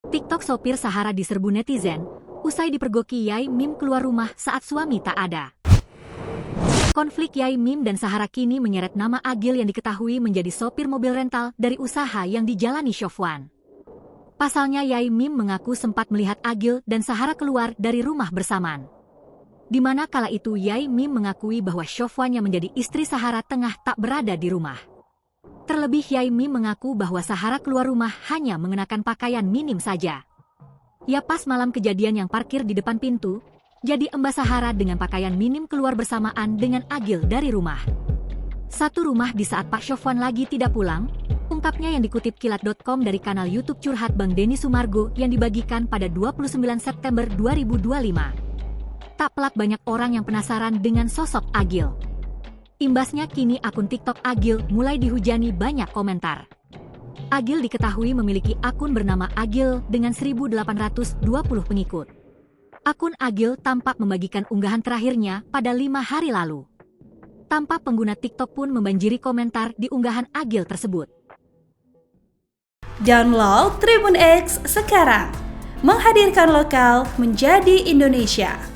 TikTok sopir Sahara diserbu netizen, usai dipergoki Yai Mim keluar rumah saat suami tak ada. Konflik Yai Mim dan Sahara kini menyeret nama Agil yang diketahui menjadi sopir mobil rental dari usaha yang dijalani Syofwan. Pasalnya Yai Mim mengaku sempat melihat Agil dan Sahara keluar dari rumah bersamaan. Di mana kala itu Yai Mim mengakui bahwa Syofwan yang menjadi istri Sahara tengah tak berada di rumah. Terlebih Yai Mim mengaku bahwa Sahara keluar rumah hanya mengenakan pakaian minim saja. Ya pas malam kejadian yang parkir di depan pintu, jadi Mbak Sahara dengan pakaian minim keluar bersamaan dengan Agil dari rumah. Satu rumah di saat Pak Syofwan lagi tidak pulang, ungkapnya yang dikutip kilat.com dari kanal YouTube Curhat Bang Denny Sumargo yang dibagikan pada 29 September 2025. Tak pelak banyak orang yang penasaran dengan sosok Agil. Imbasnya kini akun TikTok Agil mulai dihujani banyak komentar. Agil diketahui memiliki akun bernama Agil dengan 1.820 pengikut. Akun Agil tampak membagikan unggahan terakhirnya pada 5 hari lalu. Tampak pengguna TikTok pun membanjiri komentar di unggahan Agil tersebut. Download Tribun X sekarang, menghadirkan lokal menjadi Indonesia.